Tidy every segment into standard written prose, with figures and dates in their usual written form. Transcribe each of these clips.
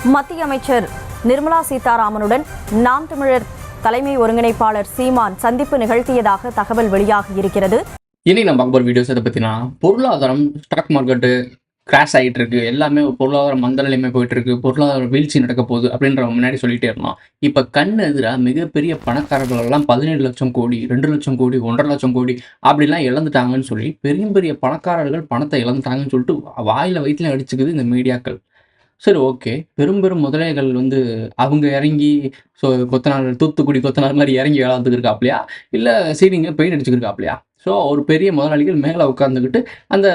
மத்திய அமைச்சர் நிர்மலா சீதாராமனுடன் நாம் தமிழர் தலைமை ஒருங்கிணைப்பாளர் சீமான் சந்திப்பு நிகழ்த்தியதாக தகவல் வெளியாகி இருக்கிறது. இன்னைக்கு நம்ம பார்க்க போகிற வீடியோஸ் எதை பற்றினா, பொருளாதாரம் ஸ்டாக் மார்க்கெட்டு கிராஷ் ஆகிட்டு இருக்கு, எல்லாமே பொருளாதாரம் மந்த நிலைமை போயிட்டு இருக்கு, பொருளாதார வீழ்ச்சி நடக்க போகுது அப்படின்ற முன்னாடி சொல்லிட்டே இருந்தோம். இப்போ கண் எதிராக மிகப்பெரிய பணக்காரர்கள் எல்லாம் 17 லட்சம் கோடி, 2 லட்சம் கோடி, 1.5 லட்சம் கோடி அப்படிலாம் இழந்துட்டாங்கன்னு சொல்லி பெரிய பெரிய பணக்காரர்கள் பணத்தை இழந்துட்டாங்கன்னு சொல்லிட்டு வாயில வயிற்றுல அடிச்சுக்குது இந்த மீடியாக்கள். சரி, ஓகே, பெரும் பெரும் முதலைகள் அவங்க இறங்கி கொத்தனார் தூத்துக்குடி கொத்தனார் மாதிரி இறங்கி வேலை இருக்காப்லையா, இல்லை சீலிங்க பெயிண்ட் அடிச்சுக்கிருக்காப்லையா? ஸோ ஒரு பெரிய முதலாளிகள் மேலே உட்காந்துக்கிட்டு அந்த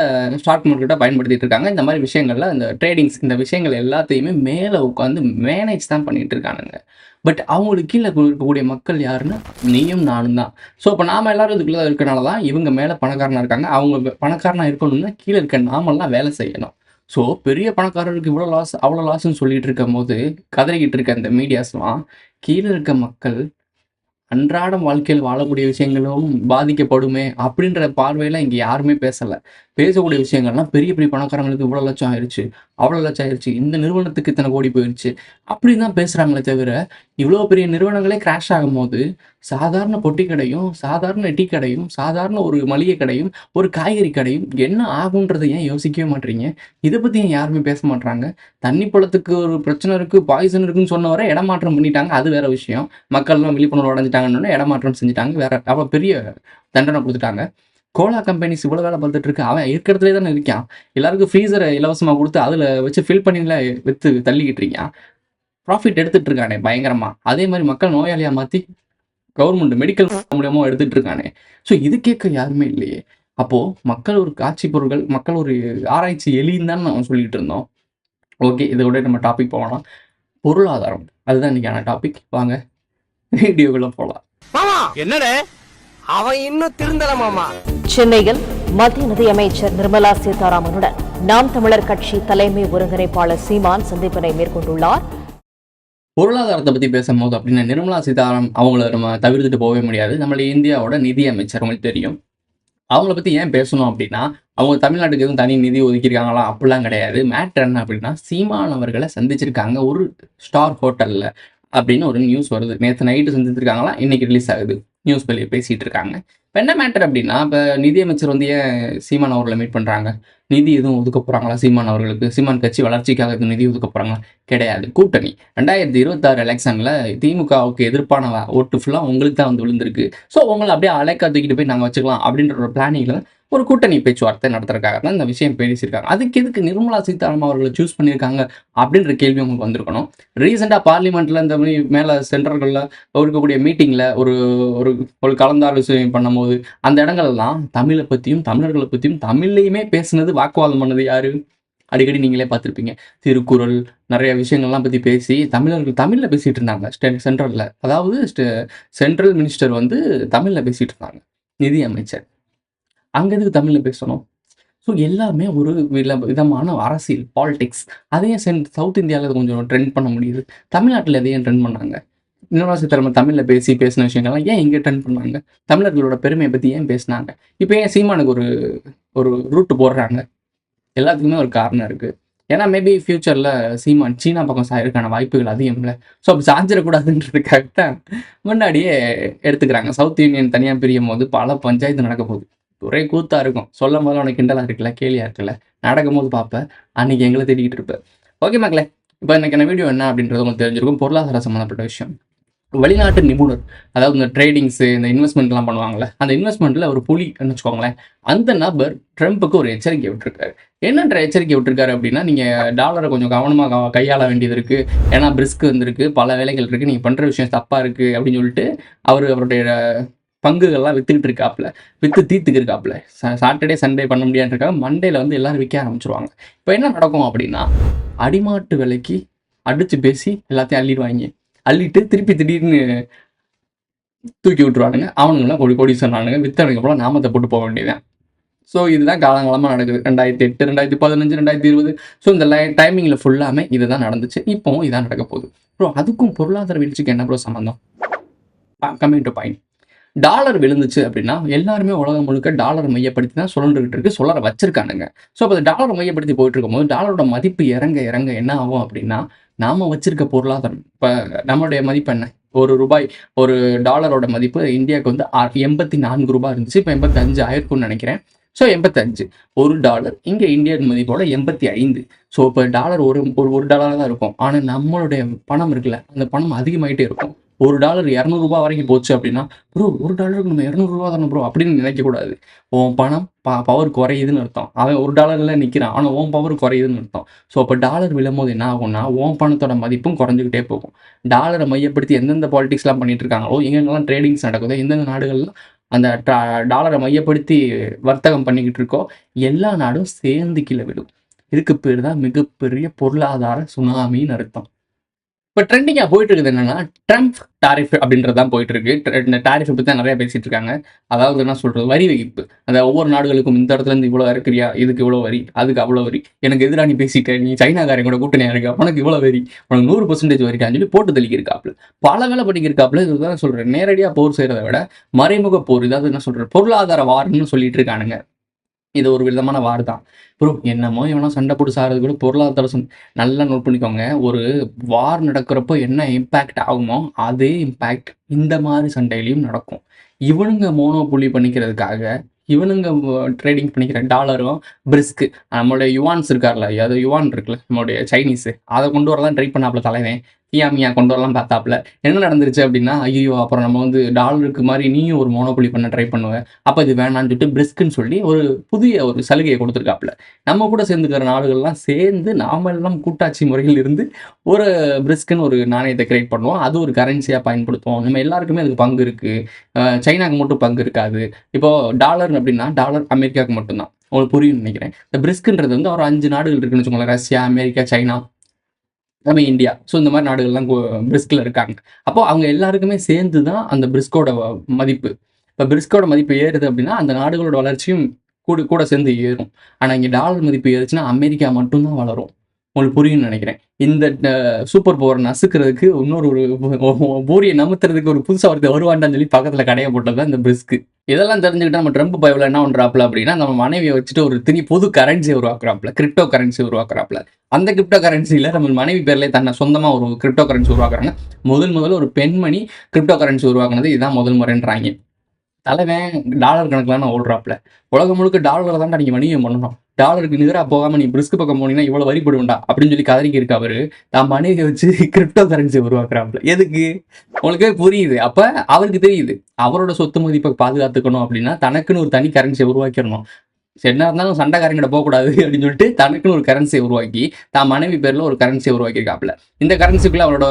ஸ்டாக் மார்க்கெட்டை பயன்படுத்திட்டு இருக்காங்க. இந்த மாதிரி விஷயங்கள்ல இந்த ட்ரேடிங்ஸ் இந்த விஷயங்கள் எல்லாத்தையுமே மேலே உட்காந்து மேனேஜ் தான் பண்ணிட்டு இருக்கானுங்க. பட் அவங்களுக்கு கீழே இருக்கக்கூடிய மக்கள் யாருன்னா நீயும் நானும் தான். ஸோ இப்போ நாம எல்லாரும் இதுக்குள்ள இருக்கனால தான் இவங்க மேலே பணக்காரனாக இருக்காங்க. அவங்க பணக்காரனாக இருக்கணும்னா கீழே இருக்க நாமெல்லாம் வேலை செய்யணும். ஸோ பெரிய பணக்காரருக்கு இவ்வளோ லாஸ் அவ்வளோ லாஸ்ன்னு சொல்லிட்டு இருக்கும் போது கதறிக்கிட்டு இருக்க இந்த மீடியாஸ்லாம் கீழே இருக்க மக்கள் அன்றாடம் வாழ்க்கையில் வாழக்கூடிய விஷயங்களும் பாதிக்கப்படுமே அப்படின்ற பார்வையில் இங்கே யாருமே பேசலை. பேசக்கூடிய விஷயங்கள்லாம் பெரிய பெரிய பணக்காரங்களுக்கு இவ்வளோ லட்சம் ஆயிடுச்சு, அவ்வளோ லட்சம் ஆயிடுச்சு, இந்த நிறுவனத்துக்கு இத்தனை கோடி போயிடுச்சு அப்படின்னு தான் பேசுகிறாங்களே தவிர, இவ்வளோ பெரிய நிறுவனங்களே கிராஷ் ஆகும்போது சாதாரண பொட்டி கடையும், சாதாரண டீ கடையும், சாதாரண ஒரு மளிகை கடையும், ஒரு காய்கறி கடையும் என்ன ஆகுன்றதை ஏன் யோசிக்கவே மாட்டீங்க? இதை பற்றி ஏன் யாருமே பேச மாட்டாங்க? தண்ணி பழத்துக்கு ஒரு பிரச்சனை இருக்குது, பாய்சன் இருக்குன்னு சொன்னவரை இடமாற்றம் பண்ணிட்டாங்க, அது வேற விஷயம். மக்கள்லாம் விழிப்புணர்வு அடைஞ்சிட்டாங்கன்னு இடமாற்றம் செஞ்சுட்டாங்க, வேற அவ்வளோ பெரிய தண்டனை கொடுத்துட்டாங்க. கோலா கம்பெனிஸ் இவ்வளோ வேலை பார்த்துட்டு இருக்கு, அவன் இருக்கிறதுலே தானே இருக்கான். எல்லாருக்கும் ஃப்ரீசரை இலவசமாக கொடுத்து அதில் வச்சு ஃபில் பண்ணில விற்று தள்ளிக்கிட்டு இருக்கான், ப்ராஃபிட் எடுத்துகிட்டு இருக்கானே பயங்கரமாக. அதே மாதிரி மக்கள் நோயாளியாக மாற்றி கவர்மெண்ட் மெடிக்கல் மூலியமாக எடுத்துகிட்டு இருக்கானே. ஸோ இது கேட்க யாருமே இல்லையே. அப்போது மக்கள் ஒரு காட்சி பொருட்கள், மக்கள் ஒரு ஆராய்ச்சி எலின்னு தான் நம்ம சொல்லிகிட்டு இருந்தோம். ஓகே, இதோட நம்ம டாபிக் போகலாம். பொருளாதாரம் அதுதான் இன்னைக்கான டாபிக். வாங்க வீடியோக்குள்ள போகலாம். என்னடே அவன் இன்னும் திருந்தல மாமா. சென்னையில் மத்திய நிதியமைச்சர் நிர்மலா சீதாராமனுடன் நாம் தமிழர் கட்சி தலைமை ஒருங்கிணைப்பாளர் சீமான் சந்திப்பினை மேற்கொண்டுள்ளார். பொருளாதாரத்தை பற்றி பேசும்போது அப்படின்னா நிர்மலா சீதாராமன் அவங்கள நம்ம தவிர்த்துட்டு போகவே முடியாது. நம்மளுடைய இந்தியாவோட நிதி அமைச்சர் உங்களுக்கு தெரியும். அவங்கள பற்றி ஏன் பேசணும் அப்படின்னா, அவங்க தமிழ்நாட்டுக்கு எதுவும் தனி நிதி ஒதுக்கியிருக்காங்களா அப்படிலாம் கிடையாது. மேட்டர் என்ன அப்படின்னா, சீமான் அவர்களை சந்திச்சிருக்காங்க ஒரு ஸ்டார் ஹோட்டலில் அப்படின்னு ஒரு நியூஸ் வருது. நேற்று நைட்டு சந்திச்சிருக்காங்களா, இன்னைக்கு ரிலீஸ் ஆகுது, நியூஸ் பேசிகிட்டு இருக்காங்க. இப்போ என்ன மேட்டர் அப்படின்னா, இப்போ நிதியமைச்சர் ஏன் சீமான் அவர்களை மீட் பண்ணுறாங்க? நிதி எதுவும் ஒதுக்க போகிறாங்களா சீமான் அவர்களுக்கு? சீமான் கட்சி வளர்ச்சிக்காக எதுவும் நிதி ஒதுக்க போகிறாங்களா? கிடையாது. கூட்டணி 2026 எலெக்ஷனில் திமுகவுக்கு எதிர்ப்பான ஓட்டு ஃபுல்லாக உங்களுக்கு தான் விழுந்திருக்கு. ஸோ உங்களை அப்படியே அலைக்கா தூக்கிட்டு போய் நாங்கள் வச்சுக்கலாம் அப்படின்ற ஒரு பிளானிங்கில் ஒரு கூட்டணி பேச்சுவார்த்தை நடத்துறதுக்காக தான் இந்த விஷயம் பேசியிருக்காங்க. அதுக்கு எதுக்கு நிர்மலா சீதாராமன் அவர்களை சூஸ் பண்ணியிருக்காங்க அப்படின்ற கேள்வி உங்களுக்கு வந்திருக்கணும். ரீசெண்டாக பார்லிமெண்ட்டில் இந்த மாதிரி மேலே சென்டர்களில் இருக்கக்கூடிய மீட்டிங்கில் ஒரு ஒரு கலந்தாலோசனை பண்ணும்போது அந்த இடங்கள்லாம் தமிழை பற்றியும் தமிழர்களை பற்றியும் தமிழ்லையுமே பேசுனது, வாக்குவாதம் பண்ணது யாரு? அடிக்கடி நீங்களே பார்த்துருப்பீங்க. திருக்குறள் நிறைய விஷயங்கள்லாம் பற்றி பேசி தமிழர்கள் தமிழில் பேசிகிட்டு இருந்தாங்க சென்ட்ரலில். அதாவது சென்ட்ரல் மினிஸ்டர் தமிழில் பேசிகிட்டு இருந்தாங்க, நிதி அமைச்சர். அங்கே எதுக்கு தமிழில் பேசணும்? ஸோ எல்லாமே ஒரு விதமான அரசியல் பாலிடிக்ஸ். அதையே சவுத் இந்தியாவில் கொஞ்சம் ட்ரெண்ட் பண்ண முடியுது, தமிழ்நாட்டில் எதையும் ட்ரெண்ட் பண்ணாங்க? நிர்மலா சீதாராமன் தமிழில் பேசின விஷயங்கள்லாம் ஏன் இங்கே ட்ரெண்ட் பண்ணாங்க? தமிழர்களோட பெருமையை பற்றி ஏன் பேசினாங்க? இப்போ ஏன் சீமானுக்கு ஒரு ரூட்டு போடுறாங்க? எல்லாத்துக்குமே ஒரு காரணம் இருக்குது. ஏன்னா மேபி ஃப்யூச்சரில் சீமான் சீனா பக்கம் சாயிருக்கான வாய்ப்புகள் அதிகம் இல்லை. ஸோ அப்படி சாஞ்சிடக்கூடாதுன்றதுக்காக தான் முன்னாடியே எடுத்துக்கிறாங்க. சவுத் யூனியன் தனியாக பிரியும் போது பல பஞ்சாயத்து நடக்க போகுது. ஒரே கூத்தாக இருக்கும். சொல்லும் போது உனக்கு கிண்டலாக இருக்குல்ல, கேலியாக இருக்குல்ல, நடக்கும்போது பார்ப்பேன், அன்றைக்கி எங்களை தேடிக்கிட்டு இருப்பேன். ஓகே மக்களே, இப்போ இன்றைக்கான வீடியோ என்ன அப்படின்றது உங்களுக்கு தெரிஞ்சிருக்கும். பொருளாதார சம்மந்தப்பட்ட விஷயம். வெளிநாட்டு நிபுணர், அதாவது இந்த ட்ரேடிங்ஸு இந்த இன்வெஸ்ட்மெண்ட்லாம் பண்ணுவாங்களே, அந்த இன்வெஸ்ட்மெண்ட்டில் ஒரு புலின்னு வச்சுக்கோங்களேன். அந்த நபர் ட்ரம்ப்புக்கு ஒரு எச்சரிக்கை விட்டுருக்காரு. என்னன்ற எச்சரிக்கை விட்டுருக்காரு அப்படின்னா, நீங்கள் டாலரை கொஞ்சம் கவனமாக கையாள வேண்டியது இருக்குது, ஏன்னா பிரிஸ்க் இருக்குது, பல வேலைகள் இருக்குது, நீங்கள் பண்ணுற விஷயம் தப்பாக இருக்குது அப்படின்னு சொல்லிட்டு அவருடைய பங்குகள்லாம் வித்துக்கிட்டு இருக்காப்புல, வித்து தீர்த்துக்கு இருக்காப்புல. சாட்டர்டே சண்டே பண்ண முடியாதுக்காக மண்டேல எல்லாரும் விற்க ஆரம்பிச்சிருவாங்க. இப்போ என்ன நடக்கும் அப்படின்னா, அடிமாட்டு விலைக்கு அடித்து பேசி எல்லாத்தையும் அள்ளிட்டு திருப்பி திடீர்னு தூக்கி விட்டுருவானுங்க. அவனுங்களாம் கொடி சொன்னானுங்க, வித்தவனுக்கு போல நாமத்தை போட்டு போக வேண்டியதான். ஸோ இதுதான் காலங்காலமாக நடக்குது. 2008, 2015, 2020. ஸோ இந்த டைமிங்கில் ஃபுல்லாமே இதுதான் நடந்துச்சு. இப்போவும் இதான் நடக்க போகுது. ப்ரோ அதுக்கும் பொருளாதார வீழ்ச்சிக்கு என்ன ப்ரோ சம்மந்தம்? Coming to point. டாலர் விழுந்துச்சு அப்படின்னா எல்லாருமே உலகம் முழுக்க டாலரை மையப்படுத்தி தான் சுழன்றுகிட்டு இருக்கு, வச்சிருக்கானுங்க. ஸோ அப்போ டாலரை மையப்படுத்தி போயிட்டு இருக்கும்போது டாலரோட மதிப்பு இறங்க இறங்க என்ன ஆகும் அப்படின்னா, நாம வச்சிருக்க பொருளாதாரம் இப்போ நம்மளுடைய மதிப்பு என்ன? ₹1 ஒரு டாலரோட மதிப்பு இந்தியாவுக்கு வந்து 84 ரூபாய் இருந்துச்சு. இப்போ 85 ஆயிருக்கும்னு நினைக்கிறேன். ஸோ 85 ஒரு டாலர் இங்கே இந்தியன் மதிப்போட 85. ஸோ இப்போ டாலர் ஒரு டாலராக தான் இருக்கும். ஆனால் நம்மளுடைய பணம் இருக்குல்ல, அந்த பணம் அதிகமாயிட்டே இருக்கும். ஒரு டாலர் ₹200 வரைக்கும் போச்சு அப்படின்னா, ப்ரோ ஒரு டாலருக்கு நம்ம ₹200 தானே ப்ரோ அப்படின்னு நினைக்கக்கூடாது. உன் பணம் பவர் குறையுதுன்னு அர்த்தம். அவன் ஒரு டாலர்ல நிற்கிறான், ஆனால் உன் பவர் குறையுதுன்னு அர்த்தம். ஸோ அப்போ டாலர் விழும்போது என்ன ஆகும்னா, உன் பணத்தோட மதிப்பும் குறைஞ்சிக்கிட்டே போகும். டாலரை மையப்படுத்தி எந்தெந்த பாலிடிக்ஸ்லாம் பண்ணிட்டு இருக்காங்களோ, எங்கெங்கெல்லாம் ட்ரேடிங்ஸ் நடக்குதோ, எந்தெந்த நாடுகள்லாம் அந்த டாலரை மையப்படுத்தி வர்த்தகம் பண்ணிக்கிட்டு இருக்கோ, எல்லா நாடும் சேர்ந்து கீழே விடும். இதுக்கு பேர் தான் மிகப்பெரிய பொருளாதார சுனாமின்னு அர்த்தம். இப்போ ட்ரெண்டிங்காக போயிட்டு இருக்குது என்னன்னா, ட்ரம்ப் டாரிஃப் அப்படின்றது தான் போயிட்டு இருக்கு. இந்த டாரிஃப் பற்றி தான் நிறைய பேசிட்டு இருக்காங்க. அதாவது என்ன சொல்றது, வரி விதிப்பு. அந்த ஒவ்வொரு நாடுகளுக்கும் இந்த இடத்துல இருந்து இவ்வளோ இருக்கிறியா, இதுக்கு இவ்வளோ வரி, அதுக்கு அவ்வளோ வரி, எனக்கு எதிராக நீ பேசிட்ட, நீ சைனாக்காரன் கூட கூட்டணியா இருக்க, உனக்கு இவ்வளோ வரி, உனக்கு 100% வரிக்கான்னு சொல்லி போட்டு தள்ளிக்கிருக்காப்புல. பல வேலை பண்ணிக்கிருக்காப்புல. இதுதான் சொல்றேன், நேரடியாக போர் செய்யறதை விட மறைமுக போர், இதாவது என்ன சொல்றது, பொருளாதார வார்ன்னு சொல்லிட்டு இருக்கானுங்க. இது ஒரு விதமான வார் தான் ப்ரோ. என்னமோ இவனா சண்டை போட்டு சாகிறது கூட பொருளாதார நல்லா நோட் பண்ணிக்கோங்க. ஒரு வார் நடக்கிறப்போ என்ன இம்பேக்ட் ஆகுமோ அதே இம்பேக்ட் இந்த மாதிரி சண்டையிலையும் நடக்கும். இவனுங்க மோனோபொலி பண்ணிக்கிறதுக்காக இவனுங்க ட்ரேடிங் பண்ணிக்கிற டாலரும் பிரிஸ்க்கு நம்மளுடைய யுவான்ஸ் இருக்கார்ல, அதாவது யுவான் இருக்குல்ல நம்மளுடைய சைனீஸு, அதை கொண்டு வரலாம் ட்ரை பண்ணாப்புல தலைவன். மியா கொண்டு வரலாம் பார்த்தாப்புல. என்ன நடந்துருச்சு அப்படின்னா, ஐயோ அப்புறம் நம்ம வந்து டாலருக்கு மாதிரி நீயும் ஒரு மோனோபொலி பண்ண ட்ரை பண்ணுவேன், அப்போ இது வேணான்னு சொல்லிட்டு பிரிஸ்க்குன்னு சொல்லி ஒரு புதிய ஒரு சலுகையை கொடுத்துருக்காப்புல. நம்ம கூட சேர்ந்துக்கிற நாடுகள்லாம் சேர்ந்து நாம எல்லாம் கூட்டாட்சி முறையில் இருந்து ஒரு பிரிஸ்க்குன்னு ஒரு நாணயத்தை கிரியேட் பண்ணுவோம். அது ஒரு கரன்சியாக பயன்படுத்துவோம். நம்ம எல்லாருக்குமே அதுக்கு பங்கு இருக்குது. சைனாக்கு மட்டும் பங்கு இருக்காது. இப்போது டாலர் அப்படின்னா டாலர் அமெரிக்காவுக்கு மட்டும்தான். உங்களுக்கு புரியும்னு நினைக்கிறேன். இந்த பிரிஸ்க்குன்றது வந்து ஒரு 5 நாடுகள் இருக்குன்னு வச்சுக்கோங்களேன். ரஷ்யா, அமெரிக்கா, சைனா, நம்ம இந்தியா. ஸோ இந்த மாதிரி நாடுகள்லாம் பிரிஸ்கில் இருக்காங்க. அப்போ அவங்க எல்லாருக்குமே சேர்ந்து தான் அந்த பிரிஸ்கோட மதிப்பு. இப்போ பிரிஸ்கோட மதிப்பு ஏறுது அப்படின்னா அந்த நாடுகளோட வளர்ச்சியும் கூட சேர்ந்து ஏறும். ஆனால் இங்கே டாலர் மதிப்பு ஏறுச்சுன்னா அமெரிக்கா மட்டும்தான் வளரும். உங்களுக்கு புரியும்னு நினைக்கிறேன். இந்த சூப்பர் பவர் நசுக்கிறதுக்கு இன்னொரு பூரியை நமுத்துறதுக்கு ஒரு புதுசாக ஒருத்தர் வருவான்டான்னு சொல்லி பக்கத்தில் கடையை போட்டது தான் இந்த பிரிஸ்க்கு. இதெல்லாம் தெரிஞ்சுக்கிட்டா நம்ம ட்ரம்ப் பயவில் என்ன பண்ணுறாப்புல அப்படின்னா, நம்ம மனைவியை வச்சுட்டு ஒரு புது கரன்சியை உருவாக்குறாப்புல, கிரிப்டோ கரன்சி உருவாக்குறாப்புல. அந்த கிரிப்டோ கரன்சியில் நம்ம மனைவி பேர்லேயே தன்னை சொந்தமாக ஒரு கிரிப்டோ கரன்சி உருவாக்குறாங்க. முதல்ல ஒரு பெண்மணி கிரிப்டோ கரன்சி உருவாக்குனது இதுதான் முதல் முறைன்றாங்க. தலைவன் டாலர் கணக்கில் ஓடுறாப்புல. உலகம் முழுக்க டாலர் தான்டா நீங்கள் வணிகம் பண்ணணும், டாலருக்கு நிகராக போகாமல் நீ பிரிஸ்க் பக்கம் போனீங்கன்னா இவ்வளோ வரி போடுவேண்டா அப்படின்னு சொல்லி கதறிக்கி இருக்கு. அவரு தான் மனைவியை வச்சு கிரிப்டோ கரன்சி உருவாக்குறாப்புல. எதுக்கு உங்களுக்கே புரியுது. அப்போ அவருக்கு தெரியுது அவரோட சொத்து மதிப்பை பாதுகாத்துக்கணும் அப்படின்னா தனக்குன்னு ஒரு தனி கரன்சியை உருவாக்கிடணும். என்ன இருந்தாலும் சண்டைக்காரங்கிட்ட போகக்கூடாது அப்படின்னு சொல்லிட்டு தனக்குன்னு ஒரு கரன்சியை உருவாக்கி தான் மனைவி பேரில் ஒரு கரன்சியை உருவாக்கியிருக்காப்புல. இந்த கரன்சிக்குள்ளே அவரோட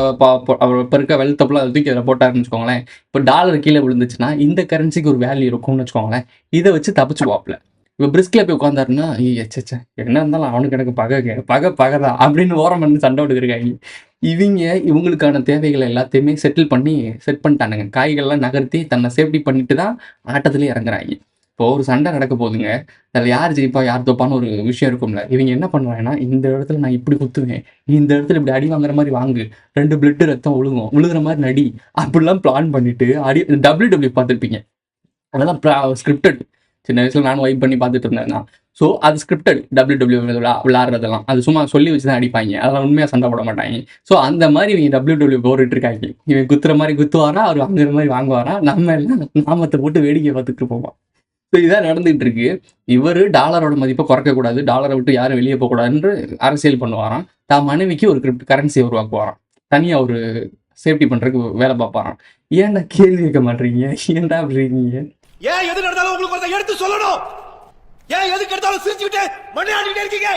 அவர் இப்போ இருக்க வெல்த்தப்பில் அதை தூக்கி அதில் போட்டாருன்னு வச்சுக்கோங்களேன். இப்போ டாலர் கீழே விழுந்துச்சுன்னா இந்த கரன்சிக்கு ஒரு வேல்யூ இருக்கும்னு வச்சுக்கோங்களேன். இதை வச்சு தப்பிச்சுக்குவாப்புல. இப்போ பிரிஸ்கில் போய் உட்காந்தாருன்னா ஏச்சே என்ன இருந்தாலும் அவனுக்கு எனக்கு பகை தான் அப்படின்னு ஓரம் பண்ணி சண்டை விட்டுருக்காங்க. இவங்களுக்கான தேவைகளை எல்லாத்தையுமே செட் பண்ணிட்டானுங்க. காய்கள்லாம் நகர்த்தி தன்னை சேஃப்டி பண்ணிட்டு தான் ஆட்டத்துலேயே இறங்குறாங்க. இப்போ ஒரு சண்டை நடக்க போகுதுங்க, அதில் யார் ஜெயிப்பா யார் தோப்பான்னு ஒரு விஷயம் இருக்கும்ல. இவங்க என்ன பண்ணுவாங்கன்னா, இந்த இடத்துல நான் இப்படி குத்துவேன், நீ இந்த இடத்துல இப்படி அடி வாங்குற மாதிரி வாங்கு, 2 பிளட்டு ரத்தம் விழுகிற மாதிரி நடி, அப்படிலாம் பிளான் பண்ணிட்டு WWE பார்த்துருப்பீங்க. அதெல்லாம் ஸ்கிரிப்டட். சின்ன வயசுல நானும் வைப் பண்ணி பார்த்துட்டு இருந்தேன். ஸோ அது ஸ்கிரிப்டட். WWE விளாட்றதெல்லாம் அது சும்மா சொல்லி வச்சு தான் அடிப்பாங்க. அதெல்லாம் உண்மையாக சண்டை போட மாட்டாங்க. ஸோ அந்த மாதிரி இவங்க WWE போட்டுட்டு இருக்காங்க. இவன் குத்துற மாதிரி குத்துவாரா, அவர் வாங்குற மாதிரி வாங்குவாரா, நம்ம எல்லாம் நாமத்தை போட்டு வேடிக்கை பார்த்துட்டு இருப்போம். ஸோ இதான் நடந்துகிட்டு இருக்கு. இவர் டாலரோட மதிப்பை குறைக்கக்கூடாது, டாலரை விட்டு யாரும் வெளியே போகக்கூடாதுன்னு அரசியல் பண்ணுவாராம். தான் மனைவிக்கு ஒரு கரன்சியை உருவாக்குவாராம். தனியாக ஒரு சேஃப்டி பண்ணுறதுக்கு வேலை பார்ப்பாராம். ஏன்டா கேள்வி கேட்க மாட்டீங்க? ஏன்டா அப்படி இருக்கீங்க? ஏன் எது நடந்தாலும் உங்களுக்கு ஒருத்தர் எடுத்து சொல்லணும்? ஏன் எதுக்கு எடுத்தாலும் சிரிச்சுக்கிட்டு மண்ணையாடிக்கிட்டே இருக்கீங்க?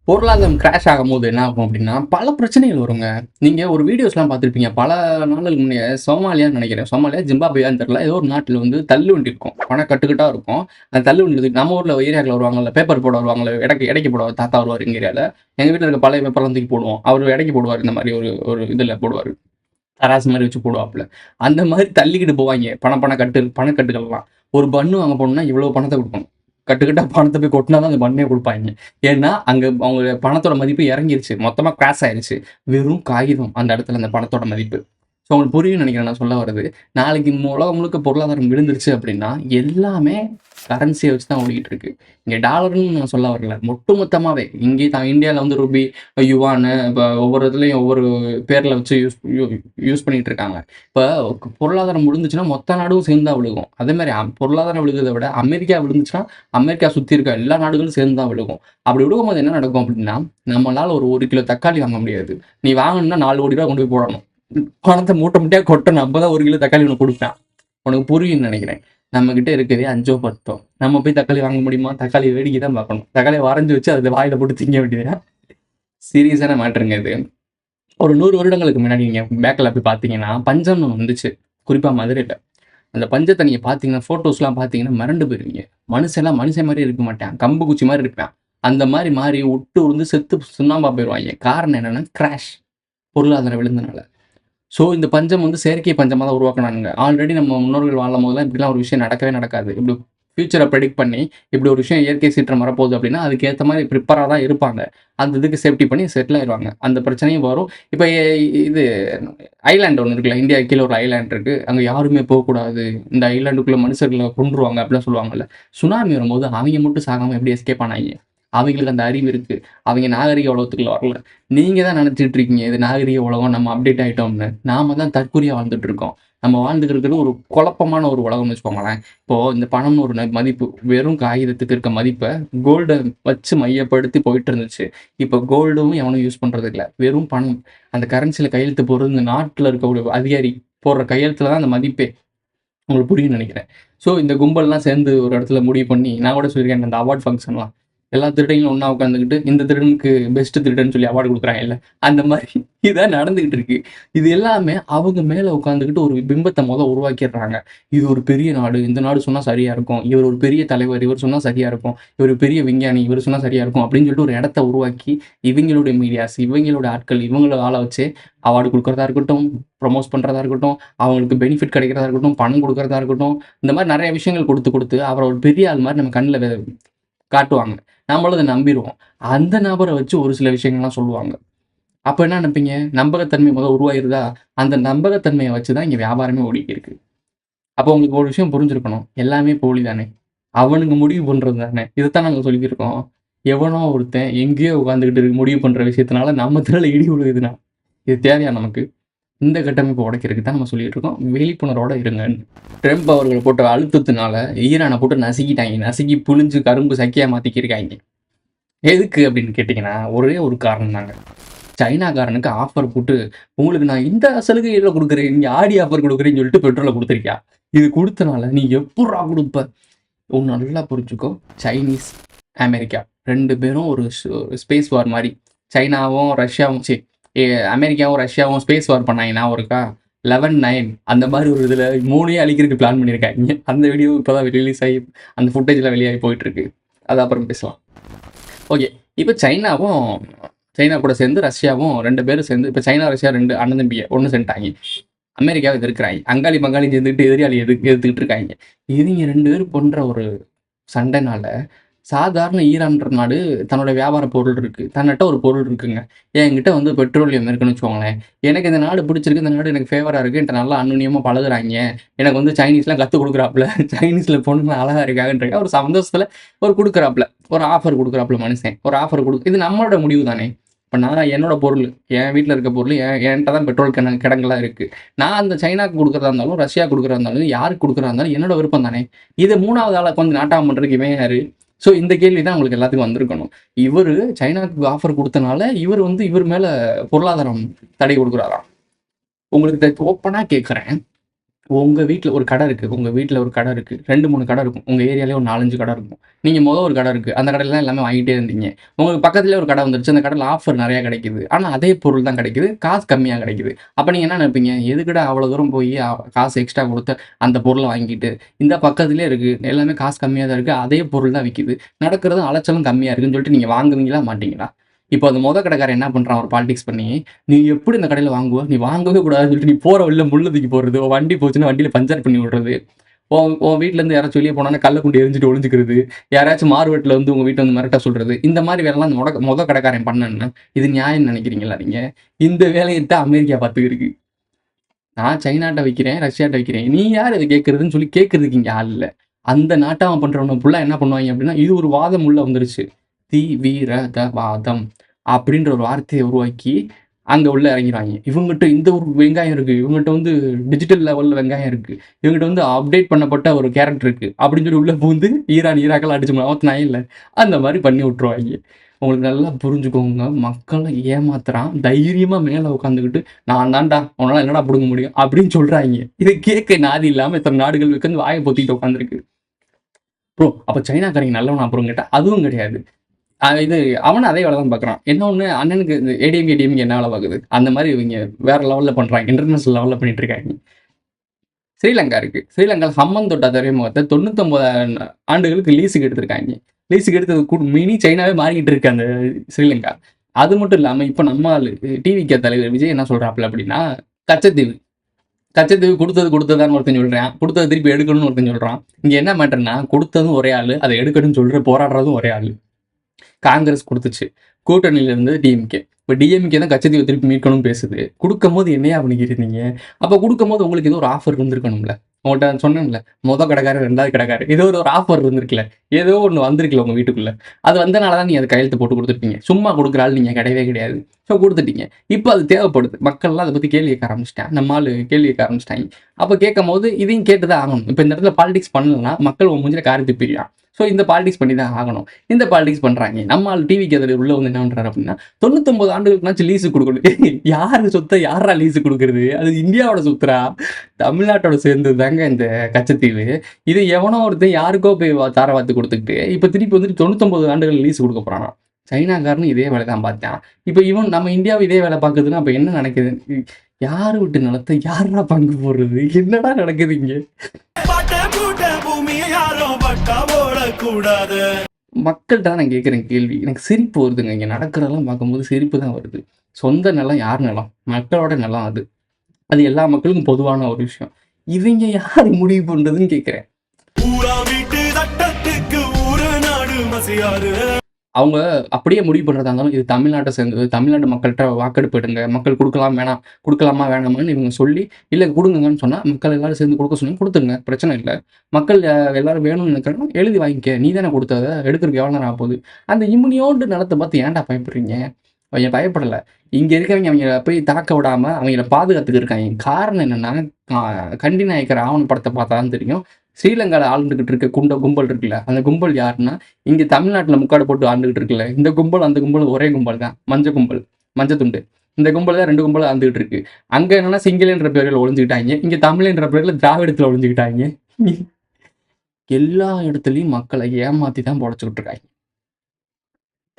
பொருளாதாரம் கிராஷ் ஆகும் போது என்ன ஆகும் அப்படின்னா பல பிரச்சனைகள் வருங்க. நீங்கள் ஒரு வீடியோஸ்லாம் பார்த்துருப்பீங்க. பல நாளுக்கு முன்னே சோமாலியான்னு நினைக்கிறேன், சோமாலியா ஜிம்பாப்வேயான்னு தெரியல, ஏதோ ஒரு நாட்டில் வந்து தள்ளு வண்டி இருக்கும், பணம் கட்டுக்கிட்டா இருக்கும். அந்த தள்ளு வண்டி நம்ம ஊரில் ஏரியாவில் வருவாங்கல்ல, பேப்பர் போட வருவாங்கல்ல, இடைக்கு போடுவார் தாத்தா வருவார். எங்கள் ஏரியாவில் எங்கள் வீட்டில் இருக்க பழைய பேப்பர்லாம் தூக்கி போடுவோம். அவர் இடைக்கு போடுவார், இந்த மாதிரி ஒரு இதில் போடுவார், தராசு மாதிரி வச்சு போடுவாப்புல. அந்த மாதிரி தள்ளிக்கிட்டு போவாங்க பணக்கட்டுகள்லாம். ஒரு பண்ணு வாங்க போகணுன்னா இவ்வளோ பணத்தை கொடுக்கணும், கட்டுக்கிட்டா பணத்தை போய் கொட்டினா தான் அந்த பண்ணே கொடுப்பாங்க. ஏன்னா அங்கே அவங்க பணத்தோட மதிப்பு இறங்கிருச்சு, மொத்தமாக கிராஷ் ஆயிடுச்சு. வெறும் காகிதம் அந்த இடத்துல அந்த பணத்தோட மதிப்பு. ஸோ உங்களுக்கு புரியும்னு நினைக்கிறேன் நான் சொல்ல வர்றது. நாளைக்கு உலகம் முழுக்க பொருளாதாரம் விழுந்துருச்சு அப்படின்னா, எல்லாமே கரன்சிய வச்சு தான் ஓடிக்கிட்டு இருக்கு. இங்க டாலர்ன்னு நான் சொல்ல வரல. ஒட்டுமொத்தமாவே இங்கே இந்தியால வந்து ரூபி, யுவானு இப்ப ஒவ்வொரு இதுலயும் ஒவ்வொரு பேர்ல வச்சு யூஸ் பண்ணிட்டு இருக்காங்க. இப்ப பொருளாதாரம் விழுந்துச்சுன்னா மொத்த நாடும் சேர்ந்து தான் விழுகும். அதே மாரி பொருளாதாரம் விழுகிறத விட அமெரிக்கா விழுந்துச்சுன்னா, அமெரிக்கா சுத்தி இருக்க எல்லா நாடுகளும் சேர்ந்து தான் விழுகும். அப்படி விழுகும்போது என்ன நடக்கும் அப்படின்னா, நம்மளால ஒரு 1 கிலோ தக்காளி வாங்க முடியாது. நீ வாங்கணும்னா ரூ. 4,00,00,000 கொண்டு போய் போடணும். பணத்தை மூட்டை மூட்டையா கொட்டணும். அப்பதான் 1 கிலோ தக்காளி உனக்கு கொடுப்பேன். உனக்கு புரியும்னு நினைக்கிறேன். நம்ம கிட்ட இருக்கிறதே 5 10 நம்ம போய் தக்காளி வாங்க முடியுமா? தக்காளி வேடிக்கை தான் பார்க்கணும். தக்காளியை வரைஞ்சு வச்சு அதை வாயில போட்டு திங்க வேண்டியது சீரியஸான மேட்டருங்க இது. ஒரு 100 வருடங்களுக்கு முன்னாடி நீங்க பேக்கில் போய் பார்த்தீங்கன்னா பஞ்சம் வந்துச்சு, குறிப்பா மதுரையில. அந்த பஞ்சத்தை நீங்க பார்த்தீங்கன்னா ஃபோட்டோஸ்லாம் பார்த்தீங்கன்னா மிரண்டு போயிருவீங்க. மனுஷன் மாதிரி இருக்க மாட்டான், கம்பு குச்சி மாதிரி இருப்பான். அந்த மாதிரி மாறி விட்டு உருந்து செத்து சுண்ணாம்பா போயிடுவாங்க. காரணம் என்னன்னா கிராஷ், பொருளாதாரம் விழுந்தனால. ஸோ இந்த பஞ்சம் வந்து செயற்கை பஞ்சமாக தான் உருவாக்குனானுங்க. ஆல்ரெடி நம்ம முன்னோர்கள் வாழும் போதெல்லாம் இப்படிலாம் ஒரு விஷயம் நடக்கவே நடக்காது. இப்படி ஃபியூச்சரை ப்ரெடிக்ட் பண்ணி இப்படி ஒரு விஷயம் இயற்கை சீற்றம் வரப்போகுது அப்படின்னா அதுக்கேற்ற மாதிரி ப்ரிப்பராக தான் இருப்பாங்க. அந்த இதுக்கு சேஃப்டி பண்ணி செட்டில் ஆயிடுவாங்க. அந்த பிரச்சனையும் வரும். இப்போ இது ஐலாண்டு ஒன்று இருக்குல்ல, இந்தியா கீழே ஒரு ஐலாண்ட் இருக்குது, அங்கே யாருமே போகக்கூடாது, இந்த ஐலாண்டுக்குள்ளே மனுஷர்களை கொண்டுருவாங்க அப்படிலாம் சொல்லுவாங்கல்ல. சுனாமி வரும்போது அவங்க மட்டும் சாகாமல் எப்படி எஸ்கேப் ஆனாங்க? அவங்களுக்கு அந்த அறிவு இருக்குது. அவங்க நாகரிக உலகத்துக்குள்ள வரல. நீங்கள் தான் நினச்சிட்டு இருக்கீங்க இது நாகரிக உலகம், நம்ம அப்டேட் ஆகிட்டோம்னு. நாம தான் தற்கொலையாக வாழ்ந்துட்டு இருக்கோம். நம்ம வாழ்ந்துட்டு இருக்கிறது ஒரு குழப்பமான ஒரு உலகம்னு வச்சுக்கோங்களேன். இப்போது இந்த பணம்னு ஒரு மதிப்பு, வெறும் காகிதத்துக்கு இருக்க மதிப்பை கோல்டை வச்சு மையப்படுத்தி போயிட்டு இருந்துச்சு. இப்போ கோல்டும் எவனும் யூஸ் பண்ணுறது இல்லை, வெறும் பணம். அந்த கரன்சியில் கையெழுத்து போடுறது இந்த நாட்டில் இருக்கக்கூடிய அதிகாரி போடுற கையெழுத்தில் தான் அந்த மதிப்பே. உங்களுக்கு புரியும்னு நினைக்கிறேன். ஸோ இந்த கும்பல்லாம் சேர்ந்து ஒரு இடத்துல முடிவு பண்ணி, நான் கூட சொல்லியிருக்கேன், அந்த அவார்ட் ஃபங்க்ஷன்லாம் எல்லா திருடங்களும் ஒன்றா உட்காந்துக்கிட்டு இந்த திருடனுக்கு பெஸ்ட் திருடன்னு சொல்லி அவார்டு கொடுக்குறாங்க இல்லை, அந்த மாதிரி இதான் நடந்துக்கிட்டு இருக்கு. இது எல்லாமே அவங்க மேலே உட்காந்துக்கிட்டு ஒரு பிம்பத்தை உருவாக்கிடுறாங்க. இது ஒரு பெரிய நாடு, இந்த நாடு சொன்னால் சரியாக இருக்கும், இவர் ஒரு பெரிய தலைவர், இவர் சொன்னால் சரியாக இருக்கும், இவர் பெரிய விஞ்ஞானி, இவர் சொன்னால் சரியாக இருக்கும் அப்படின்னு சொல்லிட்டு ஒரு இடத்த உருவாக்கி இவங்களுடைய மீடியாஸ், இவங்களோட ஆட்கள், இவங்களோட ஆளை வச்சு அவார்டு கொடுக்குறதா இருக்கட்டும், ப்ரொமோட் பண்ணுறதா இருக்கட்டும், அவங்களுக்கு பெனிஃபிட் கிடைக்கிறதா இருக்கட்டும், பணம் கொடுக்குறதா இருக்கட்டும், இந்த மாதிரி நிறைய விஷயங்கள் கொடுத்து அவரை ஒரு பெரிய ஆள் மாதிரி நம்ம கண்ணில் காட்டுவாங்க. நம்மளும் அதை நம்பிடுவோம். அந்த நபரை வச்சு ஒரு சில விஷயங்கள்லாம் சொல்லுவாங்க. அப்போ என்ன நினைப்பீங்க? நம்பகத்தன்மை உருவாயிருதா? அந்த நம்பகத்தன்மையை வச்சு தான் இங்கே வியாபாரமே ஓடிக்கிருக்கு. அப்போ உங்களுக்கு ஒரு விஷயம் புரிஞ்சிருக்கணும், எல்லாமே போலி தானே, அவனுங்க முடிவு பண்ணுறது தானே. இதைத்தான் நாங்கள் சொல்லியிருக்கோம். எவனோ ஒருத்தன் எங்கேயோ உட்காந்துக்கிட்டு முடிவு பண்ணுற விஷயத்தினால நம்ம தலையில் இடி விழுகுதுன்னா இது தேவையா நமக்கு? இந்த கட்டமைப்பு உடைக்கிறதுக்கு தான் நம்ம சொல்லிட்டு இருக்கோம், விழிப்புணர்வோட இருங்கன்னு. ட்ரம்ப் அவர்களை போட்ட அழுத்தத்தினால ஈரானை போட்டு நசுக்கிட்டாங்க, நசுக்கி புழிஞ்சு கரும்பு சக்கியாக மாற்றிக்கிருக்காங்க. எதுக்கு அப்படின்னு கேட்டிங்கன்னா ஒரே ஒரு காரணம் தாங்க. சைனாக்காரனுக்கு ஆஃபர் போட்டு, உங்களுக்கு நான் இந்த சலுகையில் கொடுக்குறேன், இங்கே ஆடி ஆஃபர் கொடுக்குறேன்னு சொல்லிட்டு பெட்ரோலை கொடுத்துருக்கியா. இது கொடுத்தனால நீ எப்படா கொடுப்ப? ஒன்று நல்லா புரிஞ்சுக்கோ, சைனீஸ் அமெரிக்கா 2 பேரும் ஒரு ஸ்பேஸ் வார் மாதிரி, சைனாவும் ரஷ்யாவும் அமெரிக்காவும் ரஷ்யாவும் ஸ்பேஸ் வார் பண்ணாங்க. நான் ஒருக்கா 11/9 அந்த மாதிரி ஒரு இதில் 3 அழிக்கிறதுக்கு பிளான் பண்ணியிருக்காங்க. அந்த வீடியோ இப்போ தான் ரிலீஸ் ஆகி அந்த ஃபுட்டேஜ்லாம் வெளியாகி போயிட்டுருக்கு. அது அப்புறம் பேசலாம். ஓகே, இப்போ சைனா கூட சேர்ந்து ரஷ்யாவும் 2 பேரும் சேர்ந்து, இப்போ சைனா ரஷ்யா 2 அண்ணன் தம்பியை ஒன்று செஞ்சுட்டாங்க. அமெரிக்காவை எதிர்க்கிறாங்க. அங்காளி பங்காளி சேர்ந்துக்கிட்டு எதிராளி எதிர்த்துக்கிட்டு இருக்காங்க. இவங்க 2 பேரும் பண்ணுற ஒரு சண்டைனால சாதாரண ஈரான்ற நாடு தன்னோட வியாபார பொருள் இருக்குது, தன்னிட்ட ஒரு பொருள் இருக்குங்க, என்கிட்ட வந்து பெட்ரோலியம் இருக்குன்னு வச்சுக்கோங்களேன், எனக்கு இந்த நாடு பிடிச்சிருக்கு, இந்த நாடு எனக்கு ஃபேவராக இருக்குது, என்கிட்ட நல்லா அன்னுனியமாக பழகுறாங்க, எனக்கு வந்து சைனீஸ்லாம் கற்றுக் கொடுக்குறாப்புல, சைனீஸில் பொண்ணுங்க அழகாக இருக்காங்கன்ற ஒரு சந்தோஷத்தில் ஒரு கொடுக்குறாப்புல, ஒரு ஆஃபர் கொடுக்குறாப்புல மனுஷன், ஒரு ஆஃபர் இது நம்மளோட முடிவு தானே. இப்போ நான் என்னோட பொருள், என் வீட்டில் இருக்க பொருள், என்கிட்ட தான் பெட்ரோல் கிடங்கெல்லாம் இருக்குது, நான் அந்த சைனாக்கு கொடுக்குறதா இருந்தாலும் ரஷ்யா கொடுக்குறதா இருந்தாலும் யாருக்கு கொடுக்குறதா இருந்தாலும் என்னோட விருப்பம் தானே. இதை 3வது ஆளை வந்து நாட்டாம பண்ணுறதுக்கு இவன் யாரு? ஸோ இந்த கேள்வி தான் உங்களுக்கு எல்லாத்துக்கும் வந்திருக்கணும். இவர் சைனாவுக்கு ஆஃபர் கொடுத்தனால இவர் மேலே பொருளாதாரம் தடை கொடுக்குறாராம். உங்களுக்கு ஓப்பனாக கேட்குறேன், உங்கள் வீட்டில் ஒரு கடை இருக்குது, 2 3 கடை இருக்கும், உங்கள் ஏரியாலே ஒரு 4 5 கடை இருக்கும். நீங்கள் ஒரு கடை இருக்குது, அந்த கடையில் தான் எல்லாமே வாங்கிட்டே இருந்தீங்க. உங்களுக்கு பக்கத்துலேயே ஒரு கடை வந்துருச்சு, அந்த கடையில் ஆஃபர் நிறையா கிடைக்குது, ஆனால் அதே பொருள் தான் கிடைக்குது, காசு கம்மியாக கிடைக்குது. அப்போ நீங்கள் என்ன நினைப்பீங்க? எதுக்கிட்ட அவ்வளோ தூரம் போய் காசு எக்ஸ்ட்ரா கொடுத்து அந்த பொருளை வாங்கிட்டு, இந்த பக்கத்துலேயே இருக்குது, எல்லாமே காசு கம்மியாக தான் இருக்குது, அதே பொருள் தான் விற்கிது, நடக்கிறதும் அலைச்சலும் கம்மியாக இருக்குன்னு சொல்லிட்டு நீங்கள் வாங்குவீங்களா மாட்டீங்களா? இப்போ அந்த கடைக்காரன் என்ன பண்ணுறான், ஒரு பாலிடிக்ஸ் பண்ணி, நீ எப்படி இந்த கடையில் வாங்குவ, நீ வாங்கவே கூடாதுன்னு சொல்லிட்டு நீ போகிற வழியில் முள்ளதுக்கு போடுறது, வண்டி போச்சுன்னா வண்டியில் பஞ்சர் பண்ணி விடுறது, உன் வீட்டிலேருந்து யாராச்சும் வெளியே போனாங்கன்னா கல்லை கொண்டு எரிஞ்சிட்டு ஒழிஞ்சிக்கிறது, யாராச்சும் மார்வெட்டில் வந்து உங்கள் வீட்டில் வந்து மிரட்ட சொல்கிறது, இந்த மாதிரி வேலைலாம் அந்த கடைக்காரன் பண்ணணுன்னா இது நியாயம்னு நினைக்கிறீங்களா? நீங்கள் இந்த வேலையை தான் அமெரிக்கா பார்த்துக்கிருக்கு. நான் சைனாட்ட வைக்கிறேன், ரஷ்யாட்ட வைக்கிறேன். நீ யார் இதை கேட்கறதுன்னு சொல்லி கேட்கறதுக்கு இங்க ஆள் இல்ல. அந்த நாட்டாம பண்றவன ஃபுல்லா என்ன பண்ணுவாங்க அப்படின்னா, இது ஒரு வாதம் உள்ள வந்துருச்சு. தீவிரவாதம் அப்படின்ற ஒரு வார்த்தையை உருவாக்கி அங்க உள்ள இறங்கிருவாங்க. இவங்ககிட்ட இந்த ஒரு வெங்காயம் இருக்கு, இவங்ககிட்ட வந்து டிஜிட்டல் லெவல்ல வெங்காயம் இருக்கு, இவங்ககிட்ட வந்து அப்டேட் பண்ணப்பட்ட ஒரு கேரக்டர் இருக்கு அப்படின்னு சொல்லி உள்ள பூந்து ஈராக்கெல்லாம் அடிச்சு அவத்தனா இல்ல அந்த மாதிரி பண்ணி விட்டுருவாங்க. உங்களுக்கு நல்லா புரிஞ்சுக்கோங்க, மக்களை ஏமாத்துறான். தைரியமா மேல உட்காந்துக்கிட்டு நான் தான்டா உன்னால என்னடா பிடுங்க முடியும் அப்படின்னு சொல்றாங்க. இதை கேட்க நாதி இல்லாம இத்தனை நாடுகள் வந்து வாயை பொத்திட்டு உட்காந்துருக்கு. ப்ரோ அப்ப சைனாக்காரங்க நல்லவனா அப்புறம் கேட்டா அதுவும் கிடையாது. இது அவனும் அதே வேலை தான் பார்க்குறான். என்ன ஒன்று அண்ணனுக்கு இந்த ஏடிஎம்கே டிஎம்கே என்ன வேலை பார்க்குது, அந்த மாதிரி இவங்க வேற லெவலில் பண்ணுறாங்க, இன்டர்நேஷனல் லெவலில் பண்ணிட்டு இருக்காங்க. ஸ்ரீலங்கா இருக்கு. ஸ்ரீலங்கா ஹம்மந்தோட்டா துறைமுகத்தை 99 ஆண்டுகளுக்கு லீஸுக்கு எடுத்திருக்காங்க. லீஸுக்கு எடுத்தது மினி சைனாவே மாறிக்கிட்டு இருக்கு அந்த ஸ்ரீலங்கா. அது மட்டும் இல்லாமல் இப்போ நம்ம டிவிகே தலைவர் விஜய் என்ன சொல்றாப்புல அப்படின்னா, கச்சத்தீவு கொடுத்ததான்னு ஒருத்தன் சொல்றான், கொடுத்தது திருப்பி எடுக்கணும்னு ஒருத்தன் சொல்றான். இங்க என்ன மேட்டர்னா, கொடுத்ததும் ஒரே ஆளு, அதை எடுக்கணும்னு சொல்ற போராடுறதும் ஒரே ஆளு. காங்கிரஸ் கொடுத்துச்சு, கூட்டணியில இருந்து டிஎம்கே. இப்போ டிஎம்கே தான் கச்சத்தீவை திருப்பி மீட்கணும்னு பேசுது. கொடுக்கும் போது என்னையா பண்ணிக்கிறீங்க? அப்போ கொடுக்கும் போது உங்களுக்கு ஏதோ ஒரு ஆஃபர் இருந்திருக்கணும்ல. உங்கள்கிட்ட சொன்னேன்ல, மொதல் கடைக்காரர் 2வது கடைக்காரர், ஏதோ ஒரு ஆஃபர் இருந்திருக்குல்ல, ஏதோ ஒன்று வந்திருக்குல்ல உங்கள் வீட்டுக்குள்ள. அது வந்தனால தான் நீங்கள் அதை கையெழுத்து போட்டு கொடுத்துருப்பீங்க. சும்மா கொடுக்குறாள் நீங்கள் கிடையவே கிடையாது. ஸோ கொடுத்துட்டீங்க. இப்போ அது தேவைப்படுது. மக்கள்லாம் அதை பற்றி கேள்வி கேட்க ஆரம்பிச்சிட்டேன். நம்ம ஆள் கேள்வி கேட்க ஆரம்பிச்சிட்டாங்க. அப்போ கேட்கும் போது இதையும் கேட்டு தான் ஆகணும். இப்போ இந்த இடத்துல பாலிடிக்ஸ் பண்ணலன்னா மக்கள் உன் மூஞ்சில காரியத்து பிரியான். ஸோ இந்த பாலிடிக்ஸ் பண்ணி தான் ஆகணும். இந்த பாலிடிக்ஸ் பண்ணுறாங்க. நம்ம ஆள் டிவிக்கு அதில் உள்ள வந்து என்ன பண்ணுறாரு அப்படின்னா, 99 ஆண்டுகளுக்குனாச்சும் லீஸு கொடுக்கணும். யாரு சொத்தை யாரா லீஸு கொடுக்குறது? அது இந்தியாவோட சொத்துரா, தமிழ்நாட்டோட சேர்ந்தது தாங்க இந்த கச்சத்தீவு. இது எவனோ ஒருத்தன் யாருக்கோ போய் தாரவாத்து கொடுத்துக்கிட்டு இப்போ திருப்பி வந்துட்டு 99 ஆண்டுகள் லீஸு கொடுக்க போகிறானா. சைனாக்காரனு இதே வேலை தான் பார்த்தான். இப்போ இவன் நம்ம இந்தியாவை இதே வேலை பார்க்குதுன்னா அப்போ என்ன நடக்குது? யார் விட்டு நிலத்தை யாரா பங்கு போடுறது? என்னடா நடக்குது இங்கே? மக்கள்கிட்ட தான் நான் கேட்குறேன் கேள்வி. எனக்கு சிரிப்பு வருதுங்க. இங்கே நடக்கிறதெல்லாம் பார்க்கும்போது சிரிப்பு தான் வருது. சொந்த நிலம் யார் நிலம்? மக்களோட நிலம். அது அது எல்லா மக்களுக்கும் பொதுவான ஒரு விஷயம். இவங்க யார் முடிவு பண்றதுன்னு கேட்குறேன். அவங்க அப்படியே முடிவு பண்ணுறதா இருந்தாலும் இது தமிழ்நாட்டை சேர்ந்தது, தமிழ்நாட்டு மக்கள்கிட்ட வாக்கெடுப்பு எடுங்க, மக்கள் கொடுக்கலாமா வேணாமான்னு இவங்க சொல்லி இல்லை கொடுங்கன்னு சொன்னால் மக்கள் எல்லாரும் சேர்ந்து கொடுக்க சொன்னீங்க, கொடுத்துருங்க, பிரச்சனை இல்லை. மக்கள் எல்லாரும் வேணும்னு நினைக்கிறாங்க, எழுதி வாங்கிக்க, நீ தானே கொடுத்ததை எடுக்கிறதுக்கு எவ்வளோ நேரம் ஆகுது? அந்த இம்முனியோண்டு நிலத்தை பார்த்து ஏன்டா பயப்படுறீங்க? அவங்க பயப்படலை. இங்கே இருக்கிறவங்க அவங்கள போய் தாக்க விடாமல் அவங்கள பாதுகாத்துக்கு இருக்காங்க. காரணம் என்னென்னா, கண்டி நாயக்கர் ஆவணப்படத்தை பார்த்தா தான் தெரியும். ஸ்ரீலங்காவில் ஆளுந்துக்கிட்டு இருக்க கும்பல் இருக்குல்ல, அந்த கும்பல் யாருன்னா இங்கே தமிழ்நாட்டில் முக்காடு போட்டு ஆண்டுகிட்டு இருக்குல்ல, இந்த கும்பல் அந்த கும்பல் ஒரே கும்பல் தான். மஞ்சள் துண்டு. இந்த கும்பல் தான் 2 கும்பல் ஆண்டுகிட்டு இருக்கு. அங்கே என்னன்னா சிங்களன்ற பேரில் ஒழிஞ்சுக்கிட்டாங்க, இங்கே தமிழ்ன்ற பேரில் திராவிடத்தில் ஒழிஞ்சுக்கிட்டாங்க. எல்லா இடத்துலையும் மக்களை ஏமாற்றி தான் பொழைச்சிக்கிட்டு இருக்காங்க.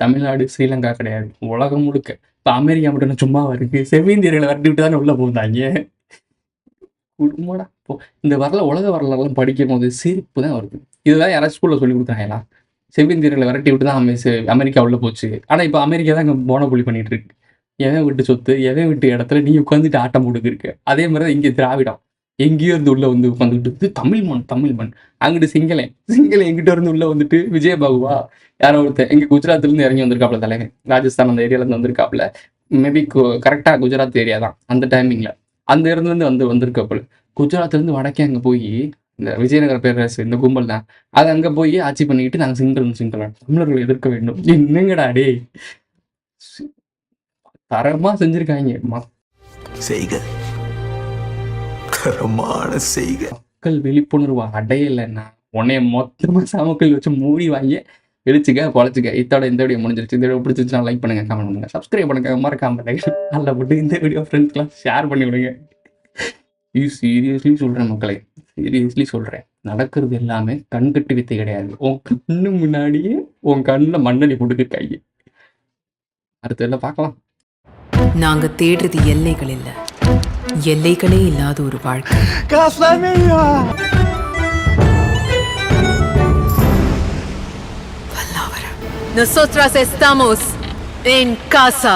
தமிழ்நாடு ஸ்ரீலங்கா கிடையாது, உலகம் முழுக்க. இப்போ அமெரிக்கா மட்டும் சும்மா இருக்கு, செவ்விந்தியர்களை வரட்டி விட்டு தானே உள்ள போந்தாங்க. குடும்படா இப்போ இந்த உலக வரலாறுலாம் படிக்கும் போது சிரிப்பு தான் வருது. இதுதான் யாராச்சும் ஸ்கூலில் சொல்லி கொடுத்தாங்களா? செவ்விந்தியர்களை விரட்டி விட்டு தான் அமெரிக்கா உள்ள போச்சு. ஆனால் இப்போ அமெரிக்கா தான் இங்கே போனபொலி பண்ணிட்டு இருக்கு. எவன் விட்டு சொத்து, எவன் விட்டு இடத்துல நீ உட்காந்துட்டு ஆட்டம் போட்டுக்கிருக்கு. அதே மாதிரி தான் இங்கே திராவிடம் எங்கேயோ இருந்து உள்ள வந்து உட்காந்துக்கிட்டு தமிழ் மண். அங்கிட்டு சிங்களம் எங்கிட்ட இருந்து உள்ள வந்துட்டு விஜயபாகுவா யாரோ ஒருத்தர் எங்க குஜராத்லேருந்து இறங்கி வந்திருக்காப்புல தலைவன், ராஜஸ்தான் அந்த ஏரியாலேருந்து வந்திருக்காப்புல. மேபி கரெக்டாக குஜராத் ஏரியா தான் அந்த டைமிங்கில். அந்த இடத்துலேருந்து வந்திருக்காப்புல. குஜராத்லேருந்து வடக்கே அங்கே போய் இந்த விஜயநகர பேரரசு இந்த கும்பல் தான் அது அங்கே போய் ஆட்சி பண்ணிக்கிட்டு நாங்கள் சிங்களம் தமிழர்களை எதிர்க்க வேண்டும். என்னங்கடா டே, தரமா செஞ்சிருக்காங்க. மக்கள் விழிப்புணர்வு அடையலைன்னா உன்னைய மொத்தமா சாமக்கல் வச்சு மூடி வாங்கி எழுச்சிக்க பொழைச்சிக்க. இதோட இந்த வீடியோ முடிஞ்சிருச்சு. இந்த வீடியோ பிடிச்சிருச்சுன்னா லைக் பண்ணுங்க, கமெண்ட் பண்ணுங்க, சப்ஸ்கிரைப் பண்ணுங்க, மறக்காம நல்லா போட்டு இந்த வீடியோ ஃப்ரெண்ட்ஸ்லாம் ஷேர் பண்ணி விடுங்க. சீரியஸ்லி சொல்றேன் மக்களே, சீரியஸ்லி சொல்றேன். நடக்கிறது எல்லாமே கண்கட்டு வித்தை கிடையாது. உன் கண்ணு முன்னாடியே உன் கண்ணில் மண்ணெண்ணி போட்டுருக்காங்க. அடுத்ததெல்லாம் பார்க்கலாம். நாங்க தேடுறது எல்லைகள் இல்ல, எல்லைகளே இல்லாத ஒரு வாழ்க்கை. Nosotras estamos en casa.